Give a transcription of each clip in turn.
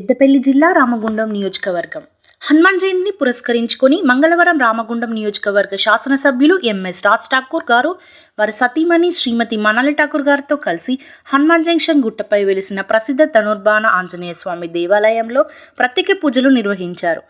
పెద్దపల్లి జిల్లా రామగుండం నియోజకవర్గం హనుమాన్ జయంతిని పురస్కరించుకొని మంగళవారం రామగుండం నియోజకవర్గ శాసనసభ్యులు ఎంఎస్ రాజ్ ఠాకూర్ గారు వారి సతీమణి శ్రీమతి మనాలి ఠాకూర్ గారితో కలిసి హనుమాన్ జంక్షన్ గుట్టపై వెలిసిన ప్రసిద్ధ ధనుర్బాణ ఆంజనేయ స్వామి దేవాలయంలో ప్రత్యేక పూజలు నిర్వహించారు.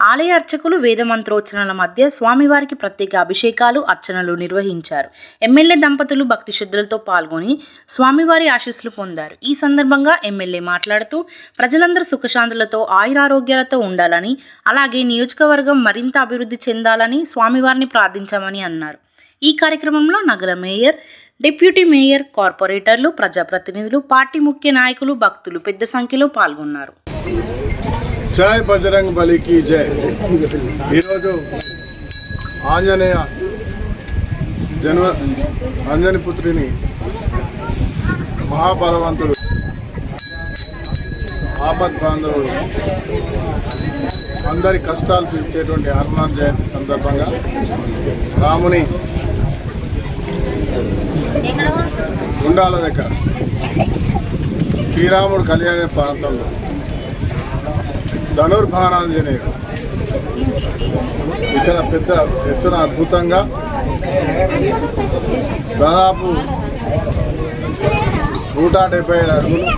ఆలయ అర్చకులు వేద మంత్రోచ్చరణల మధ్య స్వామివారికి ప్రత్యేక అభిషేకాలు, అర్చనలు నిర్వహించారు. ఎమ్మెల్యే దంపతులు భక్తి శ్రద్ధలతో పాల్గొని స్వామివారి ఆశీస్సులు పొందారు. ఈ సందర్భంగా ఎమ్మెల్యే మాట్లాడుతూ ప్రజలందరూ సుఖశాంతులతో ఆయురారోగ్యాలతో ఉండాలని, అలాగే నియోజకవర్గం మరింత అభివృద్ధి చెందాలని స్వామివారిని ప్రార్థించామని అన్నారు. ఈ కార్యక్రమంలో నగర మేయర్, డిప్యూటీ మేయర్, కార్పొరేటర్లు, ప్రజాప్రతినిధులు, పార్టీ ముఖ్య నాయకులు, భక్తులు పెద్ద సంఖ్యలో పాల్గొన్నారు. జై బజరంగ్ బలికి జై. ఈరోజు ఆంజనేయ పుత్రిని మహాబలవంతుడు, ఆపద్ బాంధవుడు, అందరి కష్టాలు తీర్చేటువంటి హనుమాన్ జయంతి సందర్భంగా రాముని గుండాల దగ్గర శ్రీరాముడు కళ్యాణ ప్రాంతంలో ధనుర్బాణాంజనేయుడు ఇక్కడ పెద్ద ఎత్తున అద్భుతంగా దాదాపు 175 అడుగులు,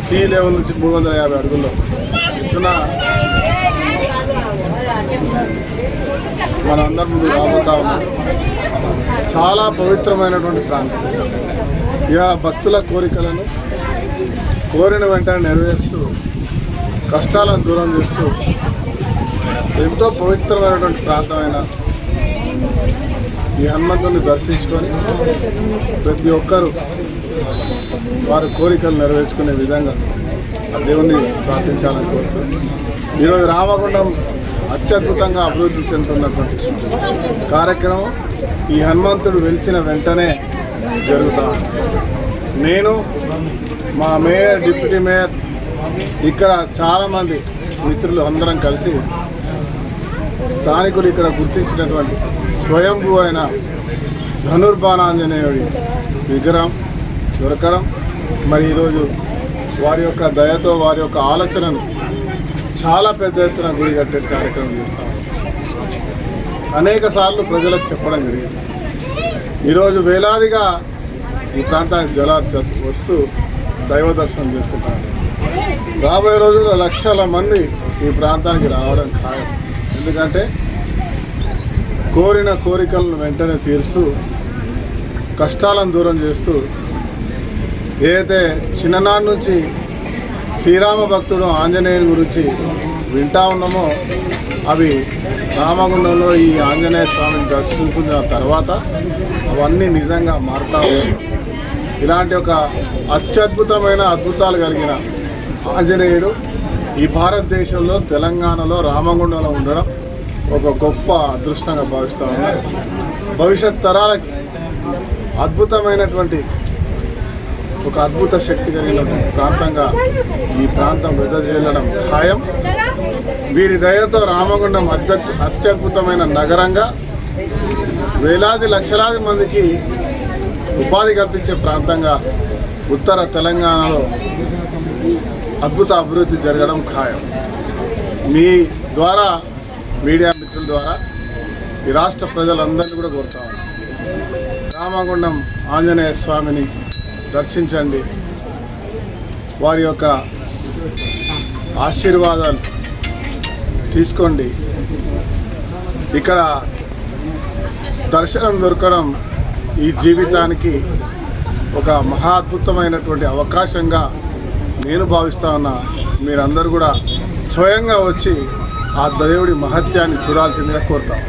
సీ లెవెల్ నుంచి 350 అడుగుల్లో ఎత్తున మనందరి ముందు రాబోతా ఉన్నాం. చాలా పవిత్రమైనటువంటి ప్రాంతం. ఇక భక్తుల కోరికలను కోరిన వెంటనే నెరవేరుస్తూ, కష్టాలను దూరం చేస్తూ ఎంతో పవిత్రమైనటువంటి ప్రాంతమైన ఈ హనుమంతుని దర్శించుకొని ప్రతి ఒక్కరూ వారి కోరికలు నెరవేర్చుకునే విధంగా ఆ దేవుణ్ణి ప్రార్థించాలని కోరుతూ ఈరోజు రామగుండం అత్యద్భుతంగా అభివృద్ధి చెందుతున్నటువంటి కార్యక్రమం ఈ హనుమంతుడు వెలిసిన వెంటనే జరుగుతా. నేను, మా మేయర్, డిప్యూటీ మేయర్, ఇక్కడ చాలామంది మిత్రులు అందరం కలిసి స్థానికులు ఇక్కడ గుర్తించినటువంటి స్వయంభూ అయిన ధనుర్బాణాంజనేయుడి విగ్రహం దొరకడం, మరి ఈరోజు వారి యొక్క దయతో, వారి యొక్క ఆలోచనను చాలా పెద్ద ఎత్తున గుడి కట్టే కార్యక్రమం చేస్తాం. అనేక సార్లు ప్రజలకు చెప్పడం జరిగింది. ఈరోజు వేలాదిగా ఈ ప్రాంతానికి వస్తూ దైవ దర్శనం చేసుకుంటారు. రాబోయే రోజుల్లో లక్షల మంది ఈ ప్రాంతానికి రావడం ఖాయం. ఎందుకంటే కోరిన కోరికలను వెంటనే తీరుస్తూ, కష్టాలను దూరం చేస్తూ, ఏదైతే చిన్ననాటి నుంచి శ్రీరామ భక్తుడు ఆంజనేయుని గురించి వింటా ఉన్నామో అవి రామగుండంలో ఈ ఆంజనేయ స్వామిని దర్శించుకున్న తర్వాత అవన్నీ నిజంగా మారుతా ఉన్నాయి. ఇలాంటి ఒక అత్యద్భుతమైన అద్భుతాలు కలిగిన ఆంజనేయుడు ఈ భారతదేశంలో, తెలంగాణలో, రామగుండంలో ఉండడం ఒక గొప్ప అదృష్టంగా భావిస్తూ ఉన్నారు. భవిష్యత్ తరాలకి అద్భుతమైనటువంటి ఒక అద్భుత శక్తి కలిగినటువంటి ప్రాంతంగా ఈ ప్రాంతం వెదజల్లడం ఖాయం. వీరి దయతో రామగుండం అత్యద్భుతమైన నగరంగా వేలాది లక్షలాది మందికి ఉపాధి కల్పించే ప్రాంతంగా ఉత్తర తెలంగాణలో అద్భుత అభివృద్ధి జరగడం ఖాయం. మీ ద్వారా, మీడియా మిత్రుల ద్వారా ఈ రాష్ట్ర ప్రజలందరినీ కూడా కోరుతాం, రామగుండం ఆంజనేయ స్వామిని దర్శించండి, వారి యొక్క ఆశీర్వాదాలు తీసుకోండి. ఇక్కడ దర్శనం దొరకడం ఈ జీవితానికి ఒక మహా అద్భుతమైనటువంటి అవకాశంగా నేను భావిస్తా ఉన్నా. మీరందరూ కూడా స్వయంగా వచ్చి ఆ దేవుడి మహత్యాన్ని చూడాల్సిందిగా కోరుతాం.